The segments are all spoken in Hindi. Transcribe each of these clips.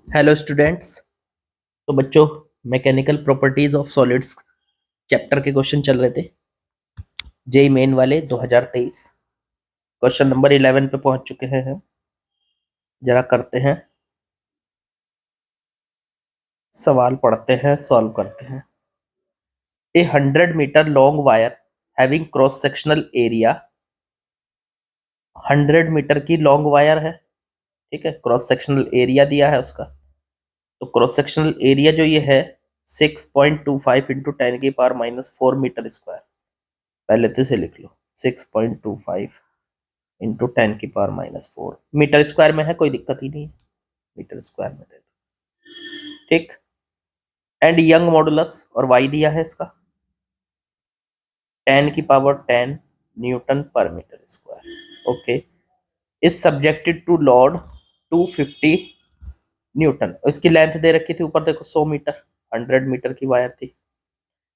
Hello students. तो बच्चों, mechanical properties of solids chapter के क्वेश्चन चल रहे थे जेई मेन वाले 2023। क्वेश्चन नंबर 11 पे पहुंच चुके हैं हम। जरा करते हैं, सवाल पढ़ते हैं, सॉल्व करते हैं। A 100 metre long wire having cross sectional area. 100 metre की लॉन्ग वायर है, ठीक है। क्रॉस सेक्शनल एरिया दिया है उसका। तो क्रॉस सेक्शनल एरिया जो ये है 6.25 इंटू 10⁻⁻⁴मीटर स्क्वायर। पहले तो इसे लिख लो, 6.25 इंटू 10⁻⁻⁴ मीटर स्क्वायर में है, कोई दिक्कत ही नहीं है, मीटर स्क्वायर में दे दो, ठीक। एंड यंग मॉडुलस और वाई दिया है इसका 10⁻10 न्यूटन पर metre square. Okay. Is subjected to load 250 newton. इसकी लेंथ दे रखी थी ऊपर, देखो 100 मीटर, 100 मीटर की वायर थी।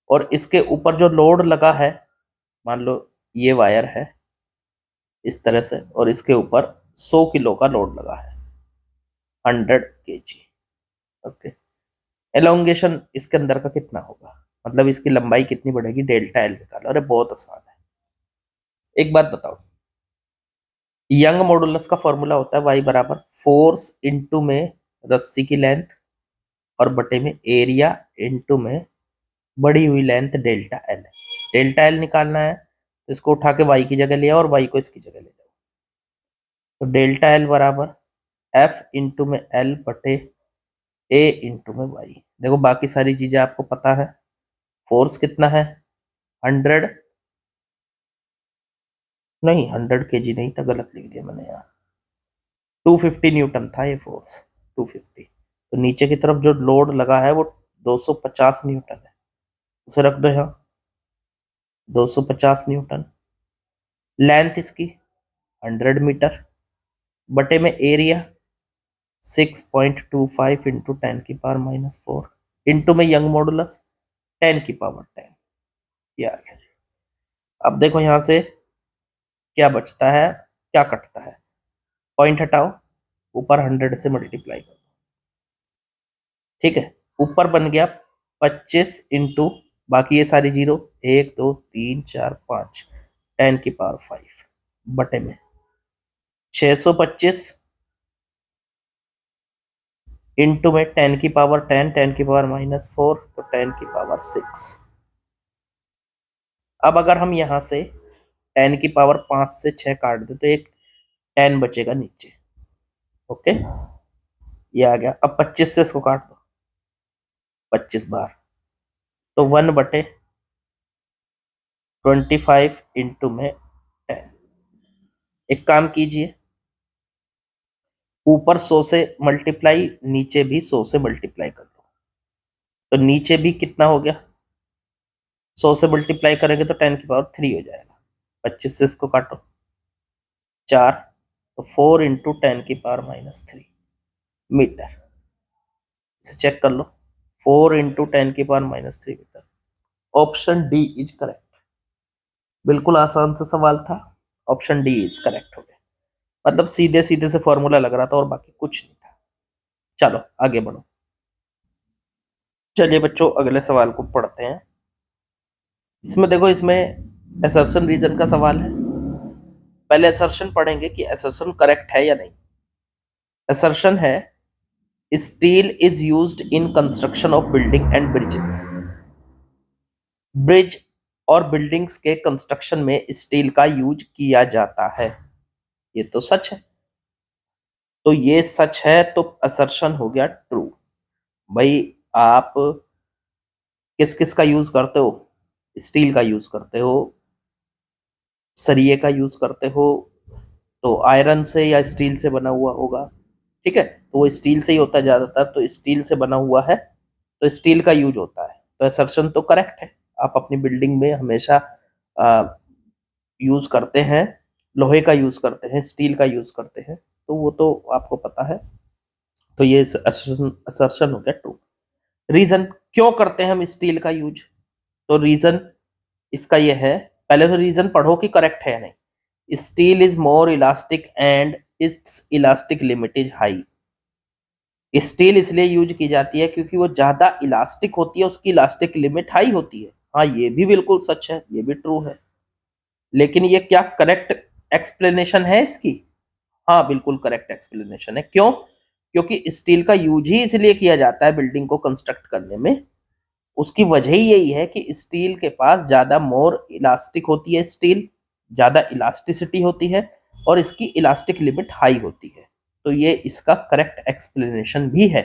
और इसके ऊपर जो लोड लगा है, मान लो ये वायर है इस तरह से, और इसके ऊपर 100 किलो का लोड लगा है, 100 kg। ओके। एलोंगेशन इसके अंदर का कितना होगा, मतलब इसकी लंबाई कितनी बढ़ेगी, डेल्टा एल निकालो। अरे बहुत आसान है। एक बात बताओ, यंग मॉडुलस का फॉर्मूला होता है वाई बराबर फोर्स इनटू में रस्सी की लेंथ और बटे में एरिया इनटू में बढ़ी हुई length delta L. Delta L निकालना है तो इसको उठा के वाई की जगह लिया और वाई को इसकी जगह ले जाओ। तो डेल्टा एल बराबर एफ इंटू में एल बटे ए इंटू में वाई। देखो बाकी सारी चीजें आपको पता है। फोर्स कितना है 100, नहीं 100 kg नहीं था, गलत लिख दिया मैंने यहाँ। 250 न्यूटन था ये फोर्स, 250। तो नीचे की तरफ जो लोड लगा है वो 250 न्यूटन है, उसे रख दो यहाँ, 250 न्यूटन। लेंथ इसकी 100 मीटर बटे में एरिया 6.25 इंटू 10⁻⁻⁴ इंटू में यंग मॉडुलस 10⁻10। ये आ गया। अब देखो यहाँ से क्या बचता है, क्या कटता है, पॉइंट हटाओ, ऊपर 100 से मल्टीप्लाई करो, ठीक है। ऊपर बन गया 25 इंटू, बाकी ये सारी जीरो, 1 2 3 4 5, 10⁻⁵ बटे में 625 इंटू में 10⁻10, 10⁻⁻⁴, तो 10⁻6। अब अगर हम यहां से 10⁻5 से 6 काट दे तो एक 10 बचेगा नीचे। ओके, ये आ गया। अब 25 से इसको काट दो 25 बार, तो 1/25 इंटू में 10। एक काम कीजिए, ऊपर 100 से मल्टीप्लाई, नीचे भी 100 से मल्टीप्लाई कर दो। तो नीचे भी कितना हो गया, 100 से मल्टीप्लाई करेंगे तो 10⁻3 हो जाएगा। 25 से इसको काटो 4, तो 4 इंटू 10⁻³ मीटर। इसे चेक कर लो, 4 into 10⁻³ metre. Option D is correct. बिल्कुल आसान सा सवाल था, ऑप्शन डी इज करेक्ट हो गया। मतलब सीधे सीधे से फॉर्मूला लग रहा था और बाकी कुछ नहीं था। चलो आगे बढ़ो। चलिए बच्चों, अगले सवाल को पढ़ते हैं। इसमें देखो, इसमें असर्शन रीजन का सवाल है। पहले असर्शन पढ़ेंगे कि असर्शन करेक्ट है या नहीं। असर्शन है steel is used in construction of building and bridges. Bridge और बिल्डिंग्स के कंस्ट्रक्शन में स्टील का यूज किया जाता है, ये तो सच है। तो ये सच है तो असर्शन हो गया ट्रू। भाई आप किस किस का यूज करते हो, स्टील का यूज करते हो, सरिये का यूज करते हो, तो आयरन से या स्टील से बना हुआ होगा, ठीक है। तो वो स्टील से ही होता है ज्यादातर, तो स्टील से बना हुआ है तो स्टील का यूज होता है, तो असर्शन तो करेक्ट है। आप अपनी बिल्डिंग में हमेशा यूज करते हैं, लोहे का यूज करते हैं, स्टील का यूज करते हैं, तो वो तो आपको पता है। तो ये असर्शन हो गया ट्रू। रीजन क्यों करते हैं हम स्टील का यूज, तो रीजन इसका ये है, पहले तो रीजन पढ़ो कि करेक्ट है या नहीं। Steel is more elastic and it's elastic limit is high. Steel इसलिए यूज की जाती है क्योंकि वो ज्यादा इलास्टिक होती है, उसकी इलास्टिक लिमिट हाई होती है। हाँ, ये भी बिल्कुल सच है, ये भी ट्रू है। लेकिन ये क्या करेक्ट एक्सप्लेनेशन है इसकी? हाँ, बिल्कुल करेक्ट एक्सप्लेनेशन है। क्यों? क्योंकि स्टील का यूज ही इसलिए किया जाता है बिल्डिंग को कंस्ट्रक्ट करने में, उसकी वजह ही यही है कि स्टील के पास ज्यादा मोर इलास्टिक होती है, स्टील ज्यादा इलास्टिसिटी होती है और इसकी इलास्टिक लिमिट हाई होती है। तो ये इसका करेक्ट एक्सप्लेनेशन भी है।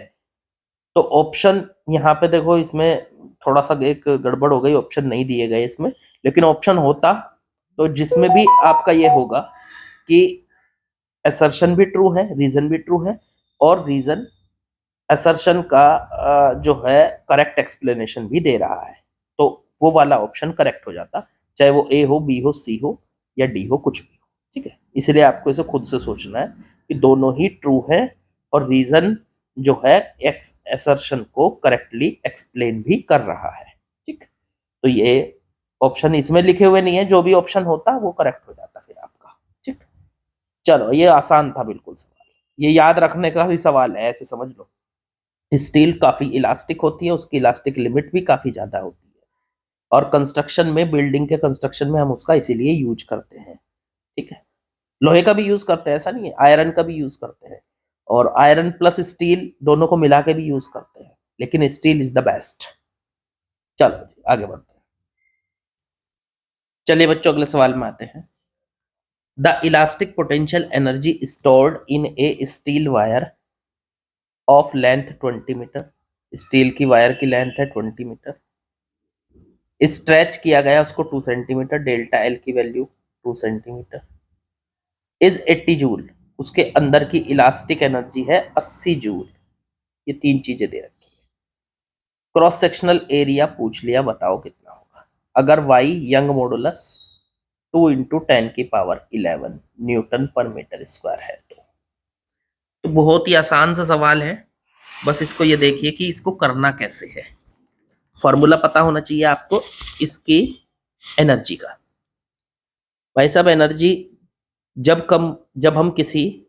तो ऑप्शन यहाँ पे देखो, इसमें थोड़ा सा एक गड़बड़ हो गई, ऑप्शन नहीं दिए गए इसमें। लेकिन ऑप्शन होता तो जिसमें भी आपका ये होगा कि असर्शन भी ट्रू है, रीजन भी ट्रू है, और रीजन असर्शन का जो है करेक्ट एक्सप्लेनेशन भी दे रहा है, तो वो वाला ऑप्शन करेक्ट हो जाता, चाहे वो ए हो, बी हो, सी हो या डी हो, कुछ भी हो। ठीक है, इसलिए आपको इसे खुद से सोचना है कि दोनों ही ट्रू है और रीजन जो है असर्शन को करेक्टली एक्सप्लेन भी कर रहा है। ठीक, तो ये ऑप्शन इसमें लिखे हुए नहीं है, जो भी ऑप्शन होता वो करेक्ट हो जाता फिर आपका। ठीक, चलो ये आसान था बिल्कुल सवाल, ये याद रखने का भी सवाल है, ऐसे समझ लो। स्टील काफी इलास्टिक होती है, उसकी इलास्टिक लिमिट भी काफी ज्यादा होती है, और कंस्ट्रक्शन में, बिल्डिंग के कंस्ट्रक्शन में हम उसका इसीलिए यूज करते हैं। ठीक है, लोहे का भी यूज करते हैं, ऐसा नहीं है, आयरन का भी यूज करते हैं, और आयरन प्लस स्टील दोनों को मिला के भी यूज करते हैं, लेकिन स्टील इज द बेस्ट। चलो आगे बढ़ते हैं। चलिए बच्चों, अगले सवाल में आते हैं। The elastic potential energy stored in a steel wire of length 20 metre. Steel की वायर की लेंथ है 20 मीटर, स्ट्रेच किया गया उसको 2 सेंटीमीटर, डेल्टा एल की वैल्यू 2 सेंटीमीटर, इज 80 जूल, उसके अंदर की इलास्टिक एनर्जी है 80 जूल। ये तीन चीजें दे रखी है। क्रॉस सेक्शनल एरिया पूछ लिया, बताओ कितना होगा अगर Y Young modulus 2 into 10⁻11 newton पर मीटर स्क्वायर है। तो बहुत ही आसान सा सवाल है, बस इसको ये देखिए कि इसको करना कैसे है। फॉर्मूला पता होना चाहिए आपको इसकी एनर्जी का। भाई साहब, एनर्जी जब हम किसी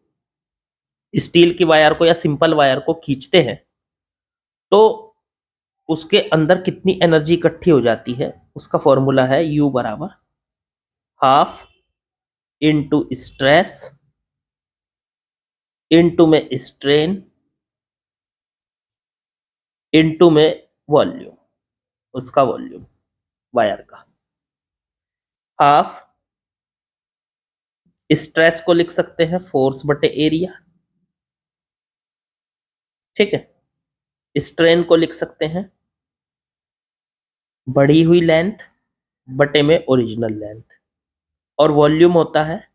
स्टील की वायर को या सिंपल वायर को खींचते हैं, तो उसके अंदर कितनी एनर्जी इकट्ठी हो जाती है, उसका फॉर्मूला है U बराबर हाफ इंटू स्ट्रेस इंटू में स्ट्रेन इंटू में वॉल्यूम, उसका वॉल्यूम वायर का। हाफ स्ट्रेस को लिख सकते हैं फोर्स बटे एरिया, ठीक है। स्ट्रेन को लिख सकते हैं बढ़ी हुई लेंथ बटे में ओरिजिनल लेंथ, और वॉल्यूम होता है,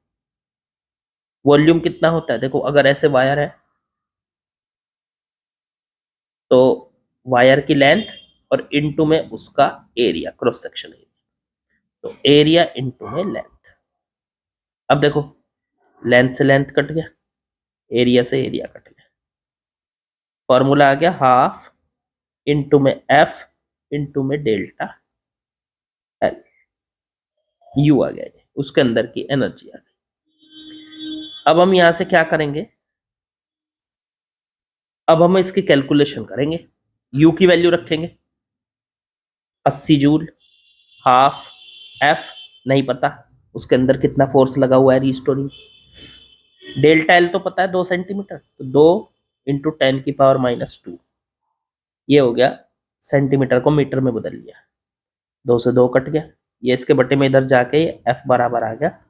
वॉल्यूम कितना होता है, देखो अगर ऐसे वायर है तो वायर की लेंथ और इनटू में उसका एरिया, क्रॉस सेक्शन एरिया, तो एरिया इनटू में लेंथ। अब देखो, लेंथ से लेंथ कट गया, एरिया से एरिया कट गया, फॉर्मूला आ गया हाफ इनटू में एफ इनटू में डेल्टा एल, यू आ गया, उसके अंदर की एनर्जी आ गई। अब हम यहां से क्या करेंगे, अब हम इसकी कैलकुलेशन करेंगे। यू की वैल्यू रखेंगे 80 जूल, हाफ एफ नहीं पता, उसके अंदर कितना फोर्स लगा हुआ है रीस्टोरिंग, डेल्टा एल तो पता है 2 सेंटीमीटर, तो 2 × 10⁻², ये हो गया, सेंटीमीटर को मीटर में बदल लिया, 2 से 2 कट गया, ये इसके बटे में इधर जाके एफ बराबर आ गया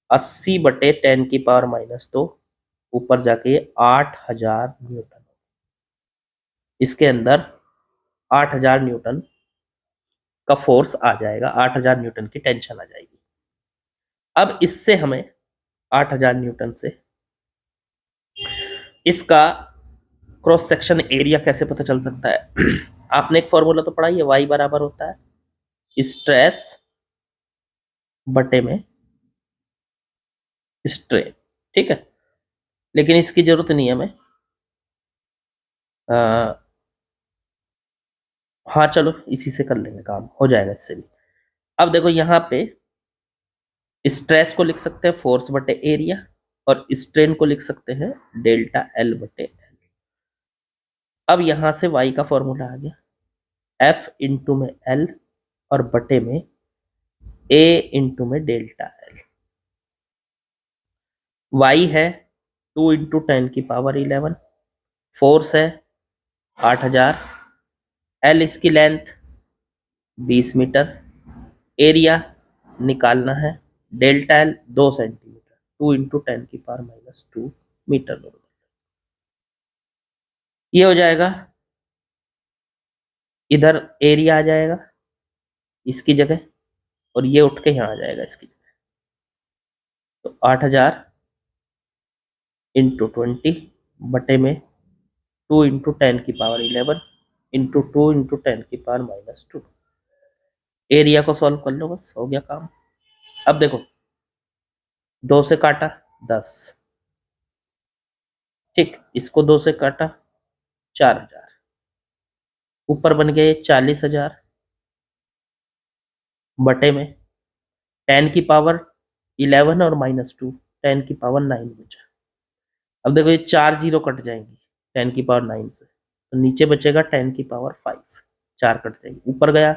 80/10⁻², ऊपर जाके ये 8000 न्यूटन, इसके अंदर 8000 न्यूटन का फोर्स आ जाएगा, 8000 न्यूटन की टेंशन आ जाएगी। अब इससे हमें 8000 न्यूटन से इसका क्रॉस सेक्शन एरिया कैसे पता चल सकता है आपने एक फॉर्मूला तो पढ़ा ही है, वाई बराबर होता है स्ट्रेस बटे में स्ट्रेन, ठीक है। लेकिन इसकी जरूरत नहीं है हमें, हाँ चलो इसी से कर लेंगे, काम हो जाएगा इससे भी। अब देखो यहाँ पे स्ट्रेस को लिख सकते हैं फोर्स बटे एरिया, और स्ट्रेन को लिख सकते हैं डेल्टा एल बटे एल। अब यहां से y का फॉर्मूला आ गया, F इंटू में L और बटे में A इंटू में डेल्टा L। y है 2 इंटू 10⁻11, फोर्स है 8000, L इसकी लेंथ 20 मीटर, एरिया निकालना है, delta L 2 centimetre, 2 into 10⁻2 metre. ये हो जाएगा, इधर एरिया आ जाएगा इसकी जगह और ये उठ के यहाँ आ जाएगा इसकी जगह। तो 8000 इंटू 20 बटे में 2 इंटू 10⁻11 इंटू 2 इंटू 10⁻2। एरिया को सॉल्व कर लो, बस हो गया काम। अब देखो 2 से काटा 10, ठीक, इसको 2 से काटा 4000, ऊपर बन गए 40,000 बटे में 10⁻11 और -2 10⁻9 बचा। अब देखो ये 4 जीरो कट जाएंगी 10⁻9 से, तो नीचे बचेगा 10�5, 4 कट जाएंगे, ऊपर गया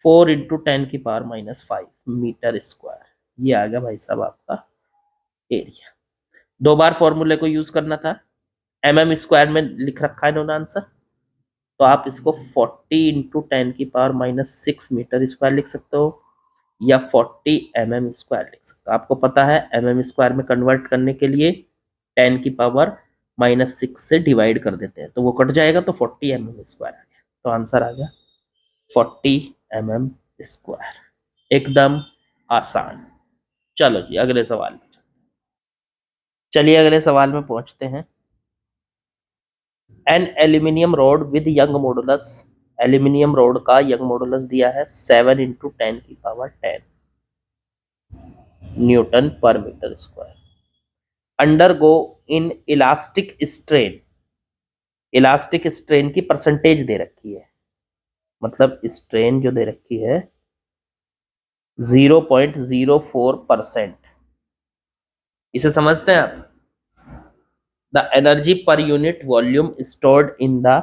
4 इंटू 10⁻5 मीटर स्क्वायर। ये आ गया भाई साहब आपका एरिया। 2 बार फॉर्मूले को यूज करना था, mm स्क्वायर में लिख रखा है इन्होंने आंसर, तो आप इसको 40 इंटू 10⁻6 मीटर स्क्वायर लिख सकते हो या 40 mm स्क्वायर लिख सकते हो। आपको पता है mm स्क्वायर में कन्वर्ट करने के लिए 10⁻6 से डिवाइड कर देते हैं, तो वो कट जाएगा, तो 40 mm स्क्वायर आ गया। तो आंसर आ गया 40 mm स्क्वायर। एकदम आसान। चलो जी अगले सवाल में चलिए, अगले सवाल में पहुंचते हैं। An aluminium rod with Young modulus, aluminium rod का यंग मॉडुलस दिया है 7 इंटू 10⁻10 न्यूटन पर metre square. Undergo in elastic strain, elastic strain की परसेंटेज दे रखी है, मतलब स्ट्रेन जो दे रखी है 0.04%। इसे समझते हैं आप? The energy per unit volume stored in the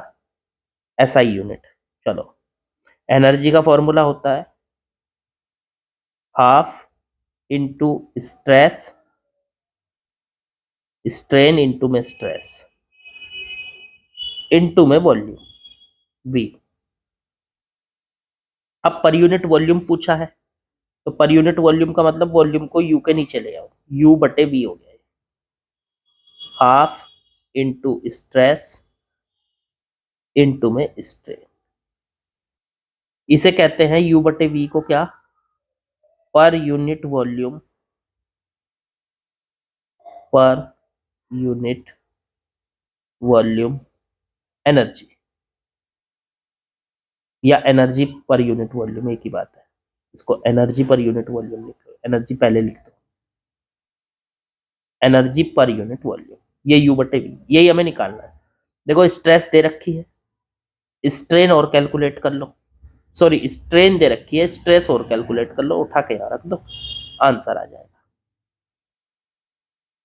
SI unit. चलो, एनर्जी का फॉर्मूला होता है half into stress, strain into में स्ट्रेस इंटू में वॉल्यूम V। अब पर यूनिट वॉल्यूम पूछा है, तो पर यूनिट वॉल्यूम का मतलब वॉल्यूम को U के नीचे ले आओ, U बटे V हो गया, हाफ इंटू स्ट्रेस इंटू में स्ट्रेन। इसे कहते हैं U बटे V को क्या, per unit volume, per unit volume energy, या एनर्जी पर यूनिट वॉल्यूम, एक ही बात है। इसको एनर्जी पर यूनिट वॉल्यूम लिख लो, एनर्जी पहले लिख दो, एनर्जी पर यूनिट वॉल्यूम, ये U बटे V, यही हमें निकालना है। देखो स्ट्रेस दे रखी है, स्ट्रेन और कैलकुलेट कर लो, सॉरी स्ट्रेन दे रखी है, स्ट्रेस और कैलकुलेट कर लो, उठा के यहां रख दो, आंसर आ जाएगा।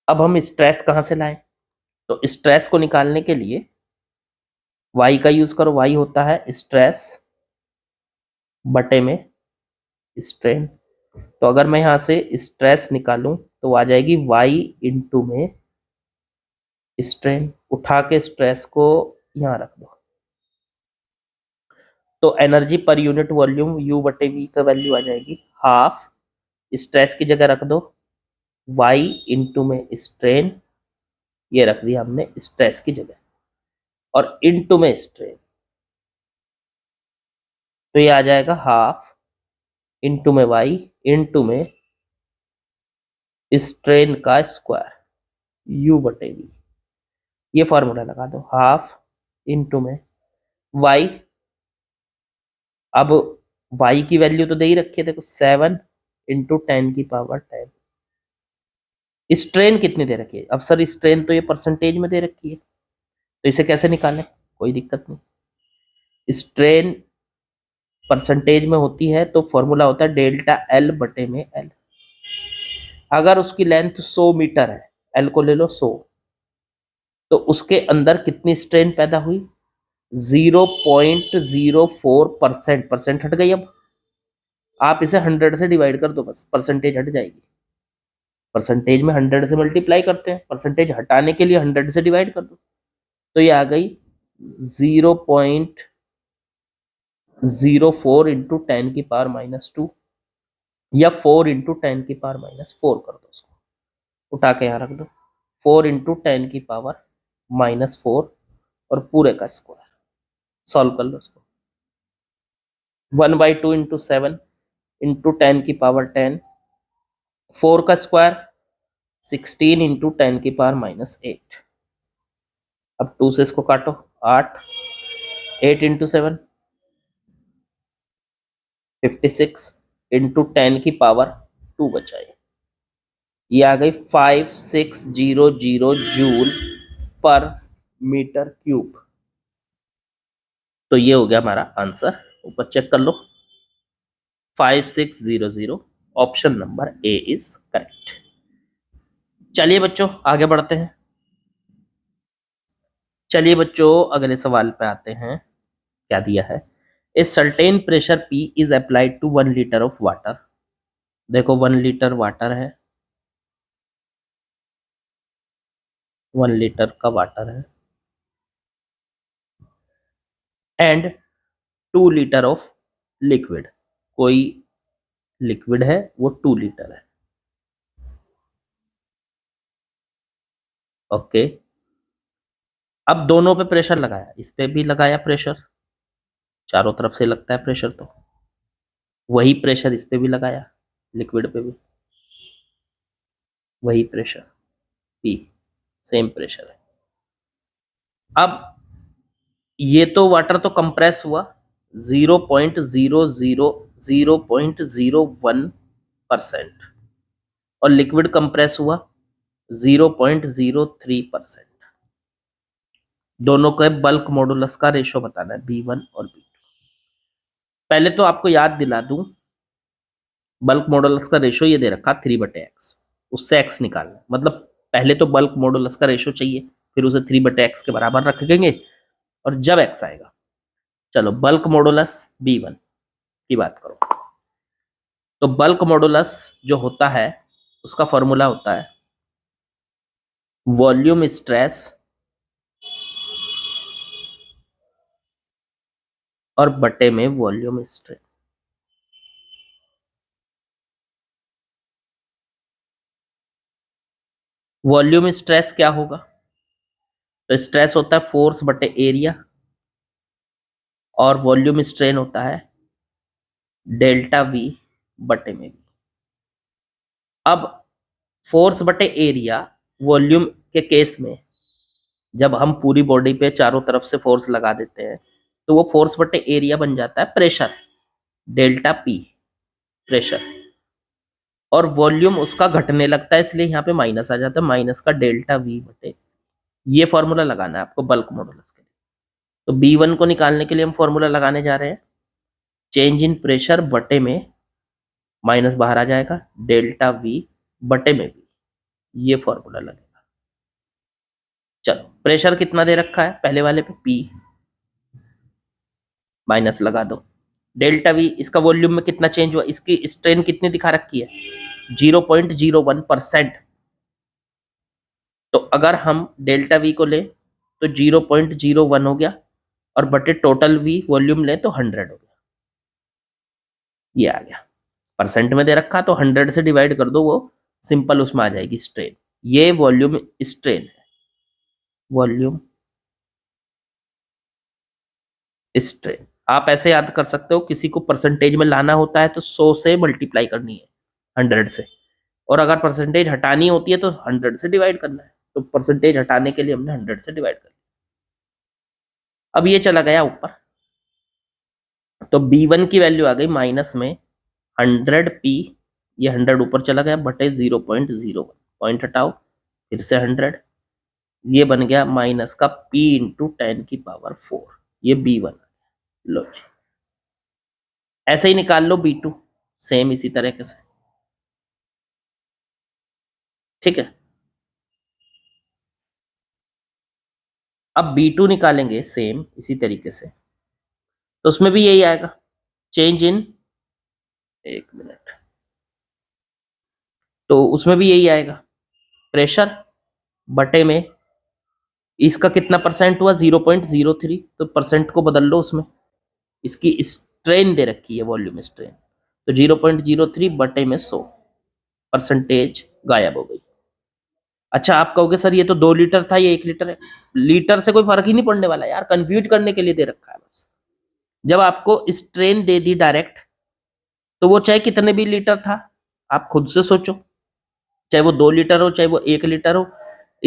अब हम स्ट्रेस कहां से लाएं? तो स्ट्रेस को निकालने के लिए y का यूज करो, y होता है स्ट्रेस बटे में स्ट्रेन। तो अगर मैं यहां से स्ट्रेस निकालूं तो आ जाएगी y इंटू में स्ट्रेन, उठा के स्ट्रेस को यहां रख दो, तो energy per unit volume U बटे V का वैल्यू आ जाएगी हाफ, स्ट्रेस की जगह रख दो y इंटू में स्ट्रेन, ये रख दिया हमने स्ट्रेस की जगह, और इंटू में स्ट्रेन, तो ये आ जाएगा हाफ इंटू में y इंटू में स्ट्रेन का स्क्वायर U बटे V। ये फॉर्मूला लगा दो, हाफ इंटू में y, अब y की वैल्यू तो दे ही रखी है, देखो 7 इंटू 10⁻10। स्ट्रेन कितनी दे रखी है? अब सर स्ट्रेन तो ये परसेंटेज में दे रखी है, तो इसे कैसे निकालें? कोई दिक्कत नहीं, स्ट्रेन परसेंटेज में होती है तो फॉर्मूला होता है डेल्टा L बटे में L। अगर उसकी लेंथ 100 मीटर है, L को ले लो 100, तो उसके अंदर कितनी स्ट्रेन पैदा हुई? 0.04%, परसेंट हट गई। अब आप इसे 100 से डिवाइड कर दो, बस परसेंटेज हट जाएगी। परसेंटेज में 100 से मल्टीप्लाई करते हैं, परसेंटेज हटाने के लिए 100 से डिवाइड कर दो, तो ये आ गई 0.04 इंटू 10⁻⁻2, या 4 इंटू 10⁻⁻4 कर दो, उसको उठा के यहाँ रख दो। 4 इंटू 10⁻⁻4 और पूरे का स्क्वायर, सॉल्व कर लो उसको। 1/2 इंटू 7 इंटू 10⁻10, 4 का स्क्वायर 16 इंटू 10⁻⁻8। अब 2 से इसको काटो, 8, 8 इंटू 7 56 इंटू 10⁻2 बचाए, ये आ गई 5600 जूल पर मीटर क्यूब। तो ये हो गया हमारा आंसर, ऊपर चेक कर लो, 5600। Option number A is correct. चलिए बच्चों आगे बढ़ते हैं। चलिए बच्चों अगले सवाल पे आते हैं। क्या दिया है? A certain pressure P is applied to 1 litre of water. देखो 1 लीटर वाटर है, 1 लीटर का वाटर है, एंड 2 लीटर ऑफ लिक्विड, कोई लिक्विड है वो 2 लीटर है। ओके, अब दोनों पे प्रेशर लगाया, इस पे भी लगाया प्रेशर, चारों तरफ से लगता है प्रेशर, तो वही प्रेशर इस पे भी लगाया, लिक्विड पे भी वही प्रेशर P, सेम प्रेशर है। अब ये तो वाटर तो कंप्रेस हुआ 0.001%, और लिक्विड कंप्रेस हुआ 0.03%। दोनों के बल्क मॉडुलस का रेशो बताना है, B1 और B2। पहले तो आपको याद दिला दूं, बल्क मॉडुलस का रेशो ये दे रखा 3/x, उससे x निकालना, मतलब पहले तो बल्क मॉडुलस का रेशो चाहिए, फिर उसे 3/x के बराबर रख देंगे, और जब x आएगा, चलो बल्क मॉडुलस B1 की बात करो, तो बल्क मॉडुलस जो होता है उसका फॉर्मूला होता है वॉल्यूम स्ट्रेस और बटे में वॉल्यूम स्ट्रेन। वॉल्यूम स्ट्रेस क्या होगा? तो स्ट्रेस होता है फोर्स बटे एरिया, और वॉल्यूम स्ट्रेन होता है डेल्टा वी बटे में वी। अब फोर्स बटे एरिया वॉल्यूम के केस में जब हम पूरी बॉडी पे चारों तरफ से फोर्स लगा देते हैं, तो वो फोर्स बटे एरिया बन जाता है प्रेशर, डेल्टा पी प्रेशर, और वॉल्यूम उसका घटने लगता है, इसलिए यहाँ पे माइनस आ जाता है, माइनस का डेल्टा वी बटे। ये फॉर्मूला लगाना है आपको बल्क मॉडुलस के लिए। तो B1 को निकालने के लिए हम फॉर्मूला लगाने जा रहे हैं, चेंज इन प्रेशर बटे में, माइनस बाहर आ जाएगा, डेल्टा वी बटे में वी, ये फॉर्मूला लगेगा। चलो प्रेशर कितना दे रखा है पहले वाले पे P, माइनस लगा दो, डेल्टा वी इसका वॉल्यूम में कितना चेंज हुआ, इसकी स्ट्रेन कितनी दिखा रखी है 0.01%। तो अगर हम डेल्टा वी को ले तो 0.01 हो गया, और बटे टोटल वी वॉल्यूम ले तो 100 हो गया, ये आ गया। परसेंट में दे रखा तो 100 से डिवाइड कर दो, वो सिंपल उसमें आ जाएगी स्ट्रेन। ये वॉल्यूम स्ट्रेन है, वॉल्यूम स्ट्रेन। आप ऐसे याद कर सकते हो, किसी को परसेंटेज में लाना होता है तो 100 से मल्टीप्लाई करनी है 100 से, और अगर परसेंटेज हटानी होती है तो 100 से डिवाइड करना है। तो परसेंटेज हटाने के लिए हमने 100 से डिवाइड कर लिया। अब ये चला गया ऊपर, तो B1 की वैल्यू आ गई माइनस में 100P, ये 100 ऊपर चला गया बटे 0.01, पॉइंट हटाओ, फिर से 100, ये बन गया माइनस का P इंटू 10⁴, ये B1। लो ऐसे ही निकाल लो B2, सेम इसी तरीके से, ठीक है। अब B2 निकालेंगे सेम इसी तरीके से, तो उसमें भी यही आएगा, चेंज इन, एक मिनट, तो उसमें भी यही आएगा, प्रेशर बटे में इसका कितना परसेंट हुआ, 0.03, तो परसेंट को बदल लो उसमें, इसकी स्ट्रेन दे रखी है, वॉल्यूम स्ट्रेन, तो 0.03 बटे में 100, परसेंटेज गायब हो गई। अच्छा आप कहोगे सर ये तो 2 लीटर था, ये 1 लीटर है, लीटर से कोई फर्क ही नहीं पड़ने वाला यार, कंफ्यूज करने के लिए दे रखा है बस। जब आपको स्ट्रेन दे दी डायरेक्ट, तो वो चाहे कितने भी लीटर था, आप खुद से सोचो, चाहे वो 2 लीटर हो चाहे वो 1 लीटर हो,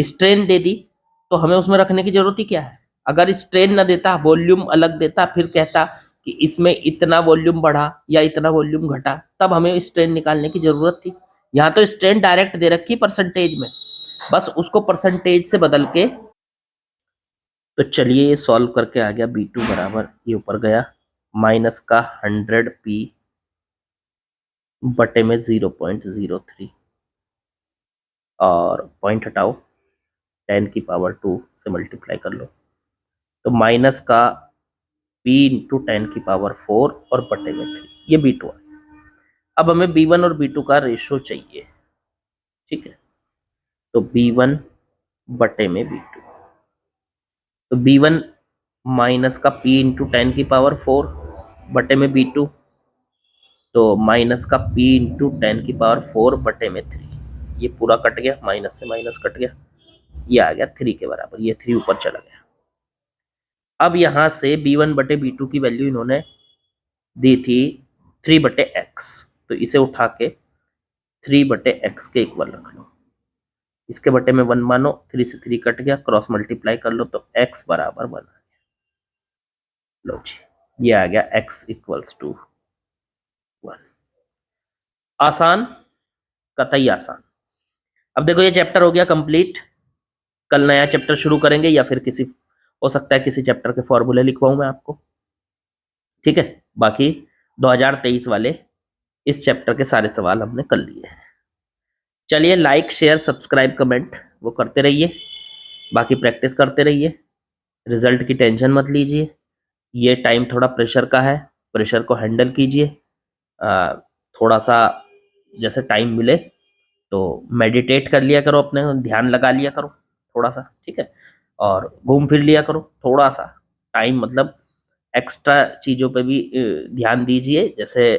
स्ट्रेन दे दी तो हमें उसमें रखने की जरूरत ही क्या है। अगर स्ट्रेन ना देता, वॉल्यूम अलग देता, फिर कहता कि इसमें इतना वॉल्यूम बढ़ा या इतना वॉल्यूम घटा, तब हमें स्ट्रेन निकालने की जरूरत थी। यहाँ तो स्ट्रेन डायरेक्ट दे रखी परसेंटेज में, बस उसको परसेंटेज से बदल के, तो चलिए ये सॉल्व करके आ गया B2 बराबर, ये ऊपर गया माइनस का 100p बटे में 0.03, और पॉइंट हटाओ, 10⁻² से मल्टीप्लाई कर लो, तो माइनस का p इंटू 10⁻⁴ और बटे में 3, ये B2 है। अब हमें B1 और B2 का रेशो चाहिए, ठीक है, तो B1 बटे में B2, तो B1 माइनस का p इंटू 10⁻⁴ बटे में B2, तो माइनस का p इंटू 10⁻⁴ बटे में 3, ये पूरा कट गया, माइनस से माइनस कट गया, ये आ गया 3 के बराबर, ये 3 ऊपर चला गया। अब यहां से B1 बटे B2 की वैल्यू इन्होंने दी थी 3 बटे x, तो इसे उठा के 3 बटे x के इक्वल रख लो, इसके बटे में 1 मानो, 3 से 3 कट गया, क्रॉस मल्टीप्लाई कर लो तो x बराबर 1 आ गया। लो जी, ये आ गया x इक्वल्स टू 1। आसान, कतई आसान। अब देखो ये चैप्टर हो गया कंप्लीट, कल नया चैप्टर शुरू करेंगे, या फिर किसी, हो सकता है किसी चैप्टर के फॉर्मूले लिखवाऊं मैं आपको, ठीक है। बाकी 2023 वाले इस चैप्टर के सारे सवाल हमने कर लिए हैं। चलिए लाइक शेयर सब्सक्राइब कमेंट वो करते रहिए, बाकी प्रैक्टिस करते रहिए, रिजल्ट की टेंशन मत लीजिए, ये टाइम थोड़ा प्रेशर का है, प्रेशर को हैंडल कीजिए, थोड़ा सा जैसे टाइम मिले तो मेडिटेट कर लिया करो, अपने ध्यान लगा लिया करो थोड़ा सा, ठीक है, और घूम फिर लिया करो थोड़ा सा टाइम, मतलब एक्स्ट्रा चीज़ों पे भी ध्यान दीजिए, जैसे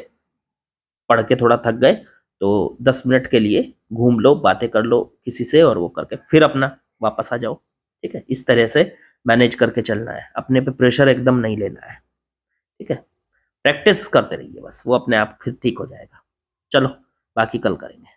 पढ़ के थोड़ा थक गए तो 10 मिनट के लिए घूम लो, बातें कर लो किसी से, और वो करके फिर अपना वापस आ जाओ, ठीक है। इस तरह से मैनेज करके चलना है, अपने पे प्रेशर एकदम नहीं लेना है, ठीक है। प्रैक्टिस करते रहिए बस, वो अपने आप फिर ठीक हो जाएगा। चलो बाकी कल करेंगे।